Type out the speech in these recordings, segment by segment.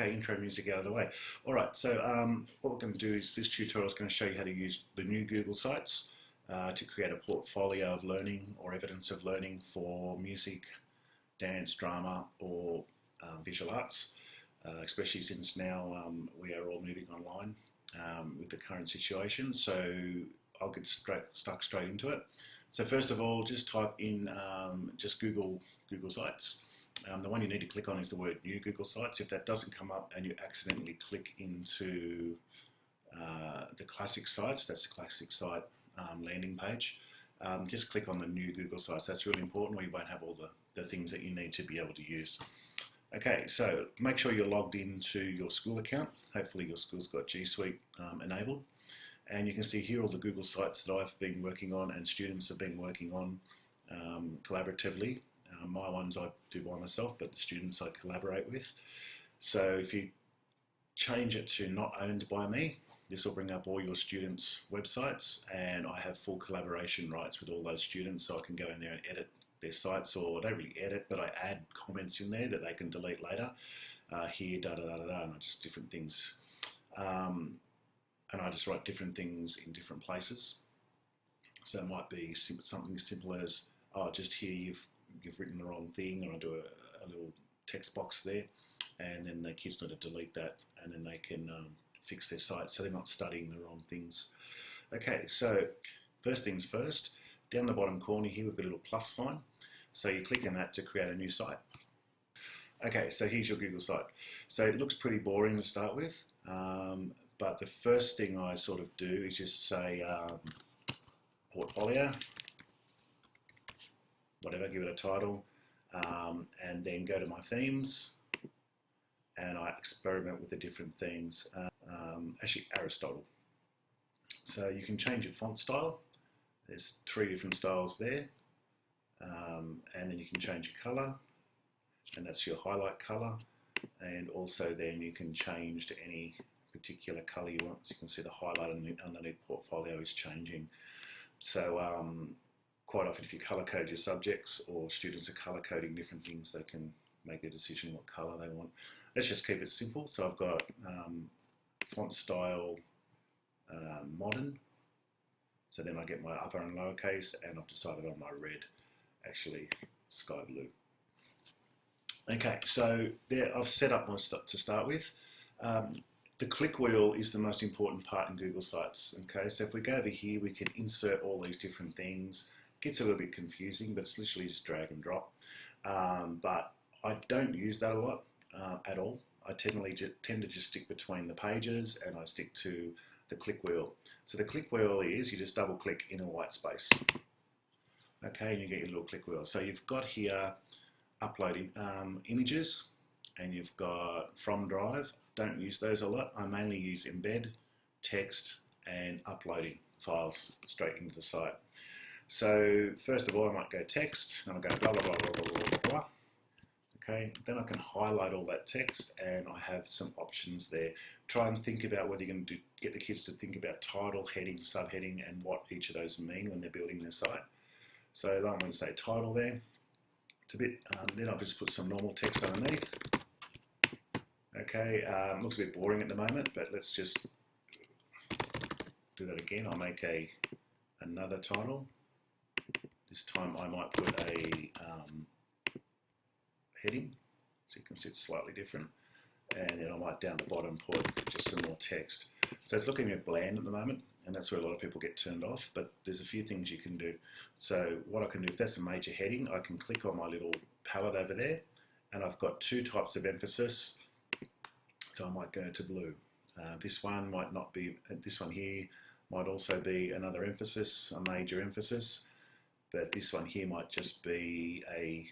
Okay, intro music out of the way. All right, so what we're going to do is this tutorial is going to show you how to use the new Google Sites to create a portfolio of learning or evidence of learning for music, dance, drama, or visual arts, especially since now we are all moving online with the current situation. So I'll get stuck straight into it. So first of all, just type in just Google Sites. The one you need to click on is the word New Google Sites. If that doesn't come up and you accidentally click into the classic sites, that's the classic site landing page, just click on the New Google Sites. That's really important, or you won't have all the things that you need to be able to use. Okay, so make sure you're logged into your school account. Hopefully your school's got G Suite enabled. And you can see here all the Google Sites that I've been working on and students have been working on collaboratively. My ones I do by myself, but the students I collaborate with. So if you change it to not owned by me, this will bring up all your students' websites, and I have full collaboration rights with all those students, so I can go in there and edit their sites, or I don't really edit, but I add comments in there that they can delete later. Here, and I just different things. And I just write different things in different places. So it might be something as simple as, oh, just here you've written the wrong thing, or I do a little text box there, and then the kids need to delete that, and then they can fix their site so they're not studying the wrong things. Okay, so first things first, down the bottom corner here we've got a little plus sign, so you click on that to create a new site. Okay, so here's your Google site. So it looks pretty boring to start with, but the first thing I sort of do is just say portfolio, whatever, give it a title, and then go to my themes, and I experiment with the different themes. Actually, Aristotle. So you can change your font style. There's 3 different styles there, and then you can change your color, and that's your highlight color, and also then you can change to any particular color you want. So you can see the highlight underneath portfolio is changing. So quite often if you color code your subjects, or students are color coding different things, they can make a decision what color they want. Let's just keep it simple. So I've got font style modern, so then I get my upper and lowercase, and I've decided on my red, actually sky blue. Okay, so there I've set up my stuff to start with. The click wheel is the most important part in Google Sites. Okay, so if we go over here, we can insert all these different things. It gets a little bit confusing, but it's literally just drag and drop. But I don't use that a lot at all. I tend to just stick between the pages, and I stick to the click wheel. So the click wheel is, you just double click in a white space. Okay, and you get your little click wheel. So you've got here uploading images, and you've got from drive. Don't use those a lot. I mainly use embed, text, and uploading files straight into the site. So first of all, I might go text, and I'll go blah, blah, blah, blah, blah, blah, blah. Okay, then I can highlight all that text, and I have some options there. Try and think about whether you're going to get the kids to think about title, heading, subheading, and what each of those mean when they're building their site. So I'm going to say title there. It's a bit, then I'll just put some normal text underneath. Okay, looks a bit boring at the moment, but let's just do that again. I'll make another title. This time I might put a heading, so you can see it's slightly different. And then I might down the bottom put just some more text. So it's looking a bit bland at the moment, and that's where a lot of people get turned off, but there's a few things you can do. So what I can do, if that's a major heading, I can click on my little palette over there, and I've got 2 types of emphasis. So I might go to blue. This one might not be, this one here might also be another emphasis, a major emphasis, but this one here might just be a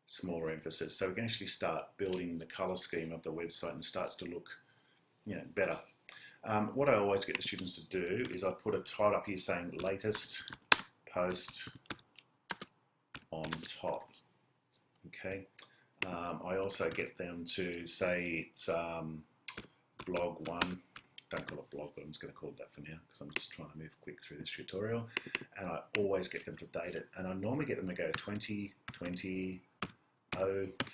smaller emphasis. So we can actually start building the color scheme of the website, and it starts to look, better. What I always get the students to do is I put a title up here saying latest post on top. Okay. I also get them to say it's blog 1. Don't call it blog, but I'm just going to call it that for now because I'm just trying to move quick through this tutorial. And I always get them to date it. And I normally get them to go 2020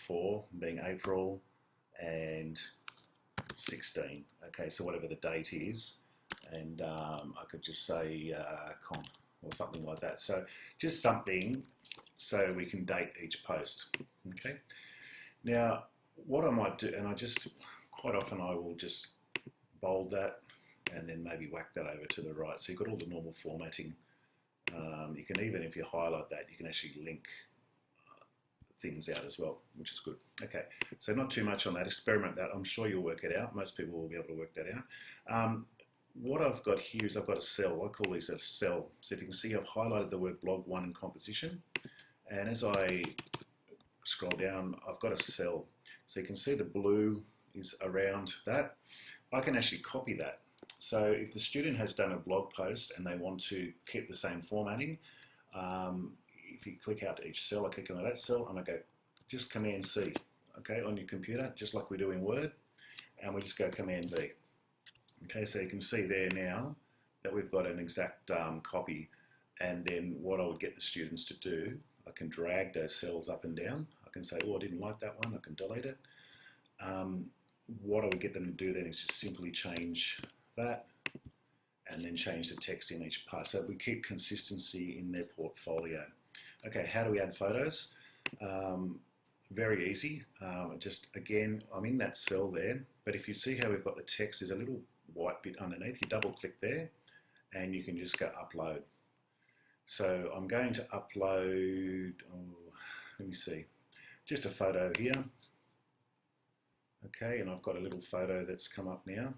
04 being April, and 16. Okay, so whatever the date is, and I could just say comp or something like that. So just something so we can date each post. Okay. Now, what I might do, and quite often I will just bold that and then maybe whack that over to the right. So you've got all the normal formatting. You can even, if you highlight that, you can actually link things out as well, which is good. Okay, so not too much on that. Experiment that. I'm sure you'll work it out. Most people will be able to work that out. What I've got here is I've got a cell. I call these a cell. So if you can see, I've highlighted the word blog 1 in composition. And as I scroll down, I've got a cell. So you can see the blue is around that. I can actually copy that. So if the student has done a blog post and they want to keep the same formatting, if you click out to each cell, I click on that cell and I go, just Command C, okay, on your computer, just like we do in Word, and we just go Command B. Okay, so you can see there now that we've got an exact copy, and then what I would get the students to do, I can drag those cells up and down. I can say, oh, I didn't like that one, I can delete it. What I would get them to do then is just simply change that and then change the text in each part. So we keep consistency in their portfolio. Okay, how do we add photos? Very easy. Just again, I'm in that cell there, but if you see how we've got the text, there's a little white bit underneath. You double click there and you can just go upload. So I'm going to upload, let me see, just a photo here. Okay, and I've got a little photo that's come up now.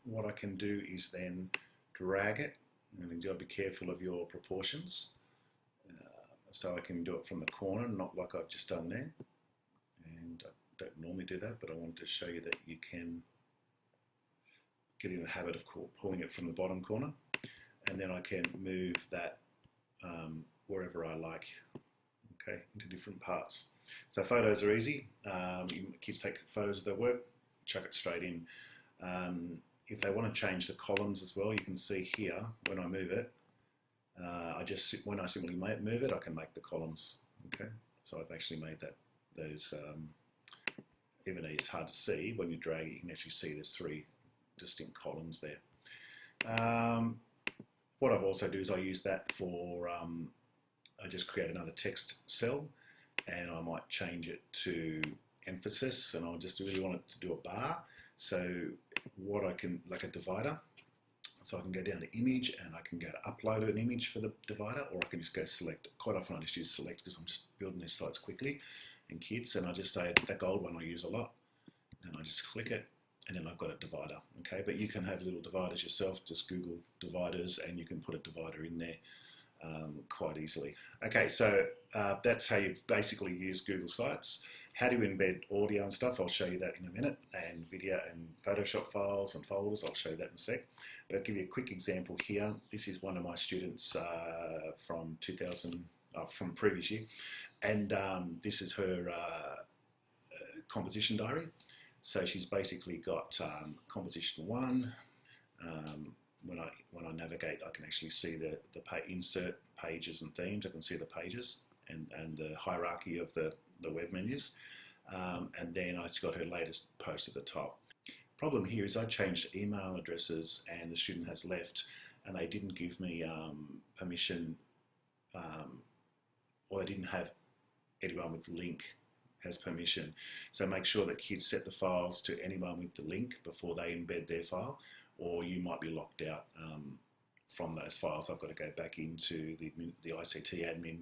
What I can do is then drag it, and you've got to be careful of your proportions. So I can do it from the corner, not like I've just done there. And I don't normally do that, but I wanted to show you that you can get in the habit of pulling it from the bottom corner. And then I can move that wherever I like, okay, into different parts. So photos are easy. Kids take photos of their work, chuck it straight in. If they want to change the columns as well, you can see here when I move it, when I simply move it, I can make the columns. Okay, so I've actually made those. Even though it's hard to see when you drag it, you can actually see there's 3 distinct columns there. What I've also do is I use that for. I just create another text cell, and I might change it to emphasis, and I just really want it to do a bar. So what I can, like a divider, so I can go down to image and I can go to upload an image for the divider, or I can just go select. Quite often I just use select because I'm just building these sites quickly and kids, and I just say that gold one I use a lot, and I just click it, and then I've got a divider. Okay, but you can have little dividers yourself. Just Google dividers and you can put a divider in there quite easily. Okay, so that's how you basically use Google Sites. How do you embed audio and stuff? I'll show you that in a minute, and video and Photoshop files and folders. I'll show you that in a sec. But I'll give you a quick example here. This is one of my students from previous year, and this is her composition diary. So she's basically got composition 1. When I navigate, I can actually see the insert pages and themes. I can see the pages and the hierarchy of the web menus, and then I've got her latest post at the top. Problem here is I changed email addresses and the student has left, and they didn't give me permission, or they didn't have anyone with the link has permission. So make sure that kids set the files to anyone with the link before they embed their file, or you might be locked out from those files. I've got to go back into the ICT admin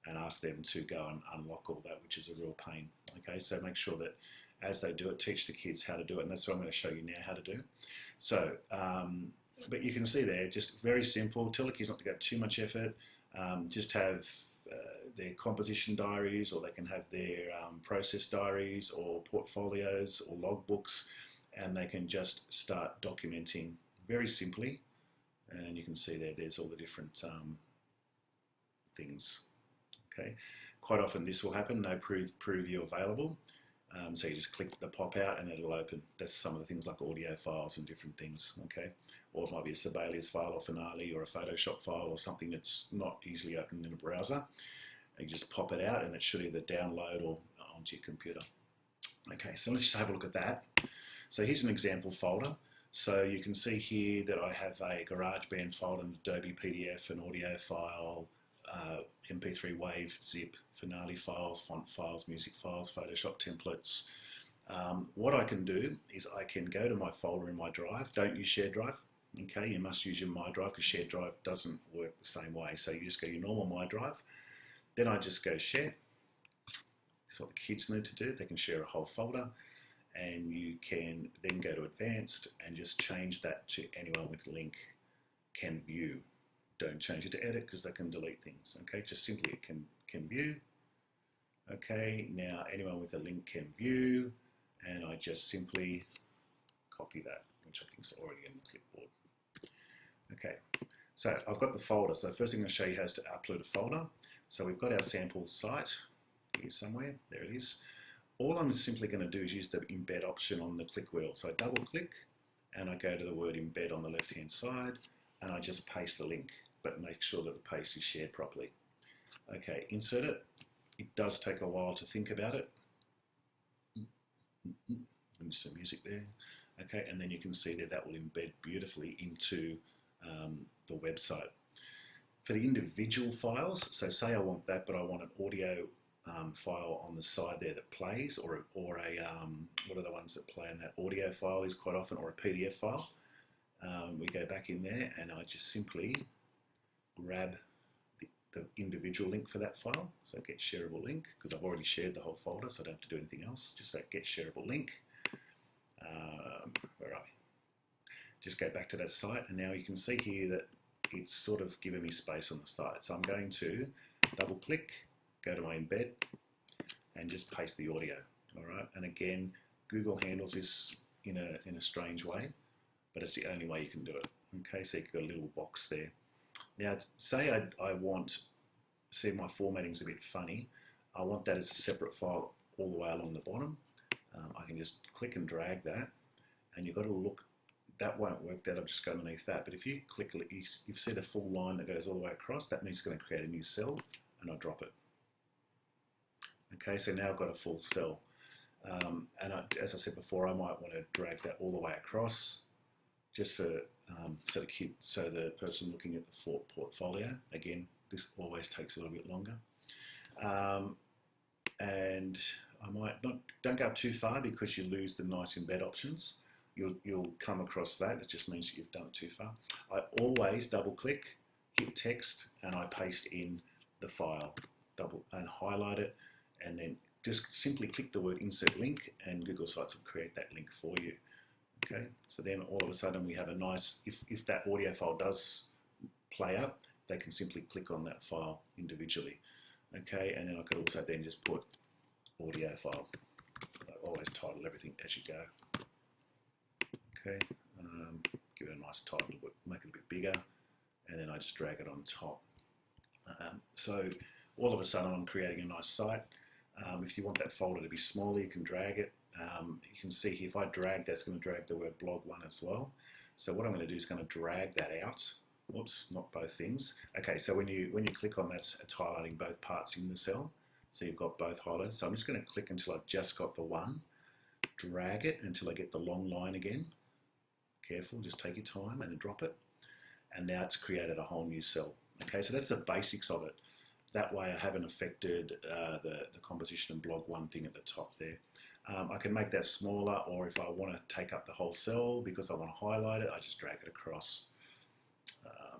and ask them to go and unlock all that, which is a real pain. Okay, so make sure that as they do it, teach the kids how to do it, and that's what I'm going to show you now how to do. So, but you can see there, just very simple. Tell the kids not to go too much effort. Just have their composition diaries, or they can have their process diaries or portfolios or logbooks, and they can just start documenting very simply. And you can see there's all the different things. Okay, quite often this will happen, no preview available. So you just click the pop out and it'll open. That's some of the things like audio files and different things, okay? Or it might be a Sibelius file or Finale or a Photoshop file or something that's not easily opened in a browser. And you just pop it out and it should either download or onto your computer. Okay, so let's just have a look at that. So here's an example folder. So you can see here that I have a GarageBand file, an Adobe PDF, an audio file, MP3 Wave, Zip, Finale files, font files, music files, Photoshop templates. What I can do is I can go to my folder in my drive. Don't use shared drive. Okay, you must use your My Drive because shared drive doesn't work the same way. So you just go your normal My Drive. Then I just go share. That's what the kids need to do. They can share a whole folder, and you can then go to advanced and just change that to anyone with link can view. Don't change it to edit because they can delete things. Okay, just simply it can view. Okay, now anyone with a link can view, and I just simply copy that, which I think is already in the clipboard. Okay, so I've got the folder. So the first thing I'm going to show you how is to upload a folder. So we've got our sample site here somewhere. There it is. All I'm simply going to do is use the embed option on the click wheel. So I double click and I go to the word embed on the left hand side and I just paste the link, but make sure that the paste is shared properly. Okay, insert it. It does take a while to think about it. And some music there. Okay, and then you can see that will embed beautifully into the website. For the individual files, so say I want that, but I want an audio file on the side there that plays, or a what are the ones that play in that audio file is quite often, or a PDF file. We go back in there and I just simply grab the individual link for that file. So get shareable link, because I've already shared the whole folder, so I don't have to do anything else. Just say get shareable link. Where are we? Just go back to that site, and now you can see here that it's sort of given me space on the site. So I'm going to double click, go to my embed, and just paste the audio. All right, and again, Google handles this in a strange way, but it's the only way you can do it. Okay, so you've got a little box there. Now, say I want, see my formatting's a bit funny, I want that as a separate file all the way along the bottom. I can just click and drag that, and you've got to look, that won't work, that'll just go underneath that, but if you click, you see the full line that goes all the way across, that means it's going to create a new cell, and I'll drop it. Okay, so now I've got a full cell, and as I said before, I might want to drag that all the way across, just for so the person looking at the portfolio. Again, this always takes a little bit longer, and I might don't go too far because you lose the nice embed options. You'll come across that. It just means that you've done it too far. I always double click, hit text, and I paste in the file, and highlight it, and then just simply click the word insert link, and Google Sites will create that link for you. Okay, so then all of a sudden we have a nice, if that audio file does play up, they can simply click on that file individually. Okay, and then I could also then just put audio file. I always title everything as you go. Okay, give it a nice title, make it a bit bigger, and then I just drag it on top. So all of a sudden I'm creating a nice site. If you want that folder to be smaller, you can drag it. You can see here, if I drag, that's going to drag the word blog one as well. So what I'm going to do is going to drag that out. Whoops, not both things. Okay, so when you click on that, it's highlighting both parts in the cell. So you've got both highlighted. So I'm just going to click until I've just got the one, drag it until I get the long line again. Careful, just take your time and drop it. And now it's created a whole new cell. Okay, so that's the basics of it. That way I haven't affected the composition and blog one thing at the top there. I can make that smaller, or if I want to take up the whole cell because I want to highlight it, I just drag it across.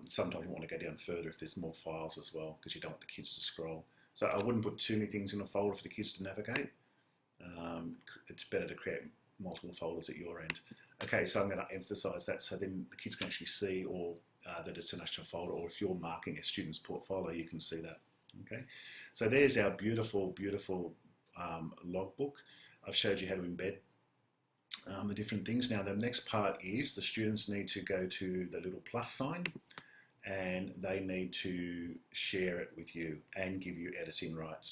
Sometimes you want to go down further if there's more files as well, because you don't want the kids to scroll. So I wouldn't put too many things in a folder for the kids to navigate. It's better to create multiple folders at your end. Okay, so I'm going to emphasize that so then the kids can actually see that it's an actual folder, or if you're marking a student's portfolio, you can see that. Okay, so there's our beautiful, beautiful logbook. I've showed you how to embed the different things. Now the next part is the students need to go to the little plus sign, and they need to share it with you and give you editing rights.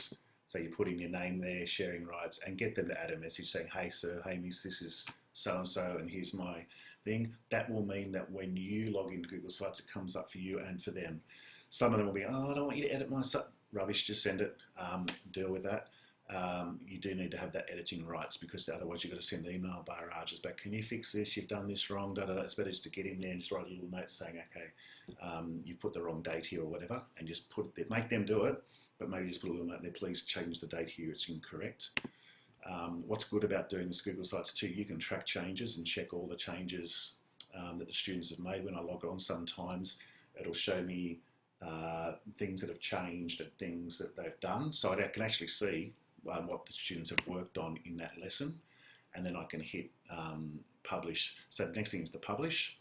So you put in your name there, sharing rights, and get them to add a message saying, hey sir, hey miss, this is so-and-so, and here's my thing. That will mean that when you log into Google Sites, it comes up for you and for them. Some of them will be, oh, I don't want you to edit my site. Rubbish, just send it, deal with that. you do need to have that editing rights, because otherwise you've got to send email barrages back. Can you fix this? You've done this wrong. Da, da, da. It's better just to get in there and just write a little note saying, okay, you've put the wrong date here or whatever, and just put it, make them do it, but maybe just put a little note there, please change the date here, it's incorrect. What's good about doing this Google Sites too, you can track changes and check all the changes that the students have made. When I log on, sometimes it'll show me things that have changed and things that they've done, so I can actually see what the students have worked on in that lesson, and then I can hit publish. So the next thing is the publish.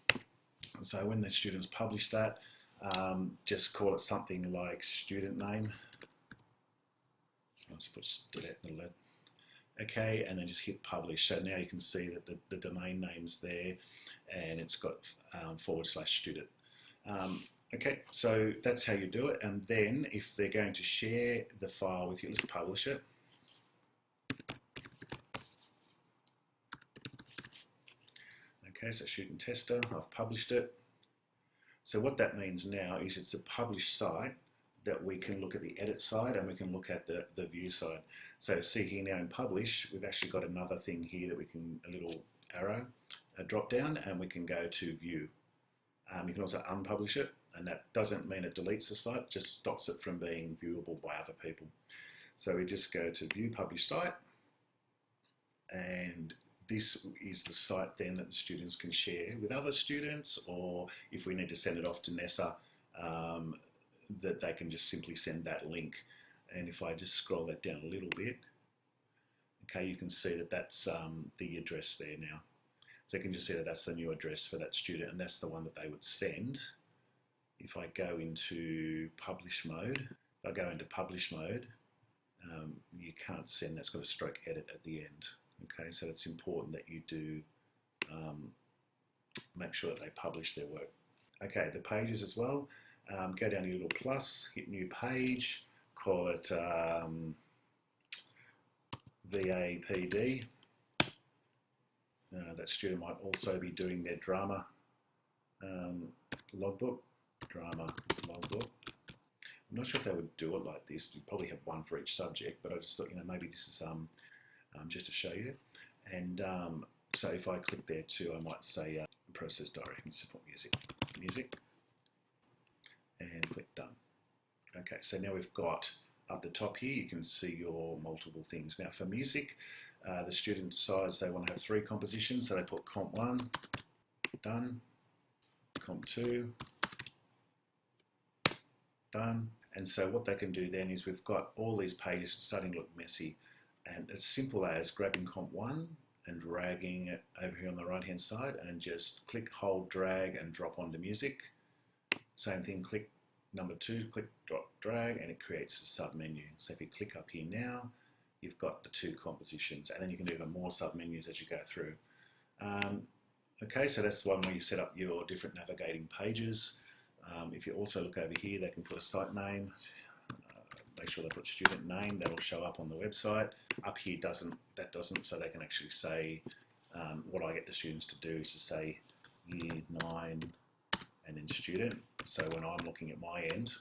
And so when the students publish that, just call it something like student name. Let's put student in the lead. Okay, and then just hit publish. So now you can see that the domain name's there, and it's got /student. Okay, so that's how you do it. And then if they're going to share the file with you, let's publish it. Okay, so student tester, I've published it. So what that means now is it's a published site that we can look at the edit side and we can look at the view side. So see here now in publish, we've actually got another thing here that we can, a little arrow, a drop down, and we can go to view. You can also unpublish it, and that doesn't mean it deletes the site, just stops it from being viewable by other people. So we just go to view publish site, and this is the site then that the students can share with other students, or if we need to send it off to NESA, that they can just simply send that link. And if I just scroll that down a little bit, okay, you can see that that's the address there now. So you can just see that that's the new address for that student, and that's the one that they would send. If I go into publish mode, you can't send, that's got a stroke edit at the end. Okay, so it's important that you do make sure that they publish their work. Okay, the pages as well. Go down to your little plus, hit new page, call it VAPD. That student might also be doing their drama logbook. I'm not sure if they would do it like this. You'd probably have one for each subject, but I just thought, maybe this is just to show you. And so if I click there too, I might say process diary, support music, and click done. Okay, so now we've got up the top here, you can see your multiple things. Now for music, the student decides they want to have 3 compositions, so they put comp 1, done, comp 2, done. And so what they can do then is we've got all these pages starting to look messy, and as simple as grabbing comp 1 and dragging it over here on the right hand side, and just click, hold, drag and drop onto music. Same thing, click number 2, click, drop, drag, and it creates a sub menu. So if you click up here now, you've got the 2 compositions, and then you can do even more sub menus as you go through. Okay, so that's the one where you set up your different navigating pages. If you also look over here, they can put a site name. Make sure they put student name, that'll show up on the website. Up here that doesn't, so they can actually say, what I get the students to do is to say year 9 and then student. So when I'm looking at my end,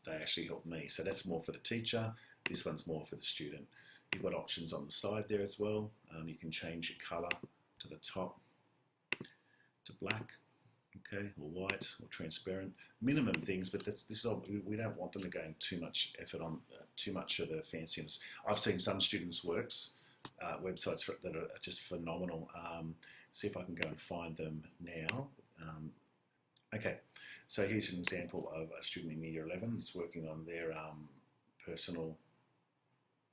they actually help me. So that's more for the teacher, this one's more for the student. You've got options on the side there as well. You can change your colour to the top to black, okay, or white or transparent. Minimum things, but we don't want them to go in too much effort on too much of the fanciness. I've seen some students' works, websites that are just phenomenal. See if I can go and find them now. Okay, so here's an example of a student in year 11 that's working on their personal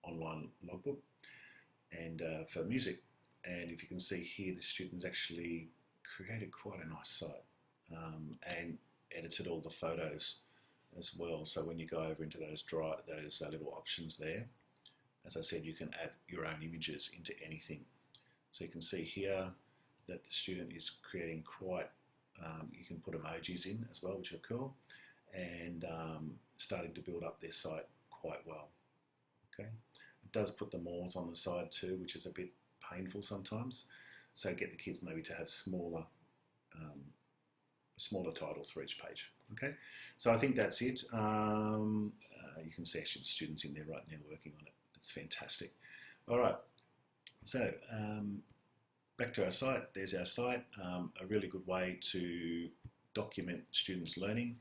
online logbook, and for music. And if you can see here, the students actually created quite a nice site and edited all the photos as well. So when you go over into those little options there, as I said, you can add your own images into anything. So you can see here that the student is creating quite, you can put emojis in as well, which are cool, and starting to build up their site quite well. Okay, it does put the mores on the side too, which is a bit painful sometimes. So get the kids maybe to have smaller titles for each page. Okay, so I think that's it. you can see actually the students in there right now working on it. It's fantastic. All right, so back to our site. There's our site, a really good way to document students' learning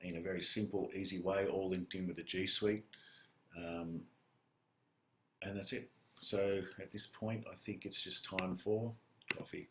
in a very simple, easy way, all linked in with the G Suite. And that's it. So at this point, I think it's just time for coffee.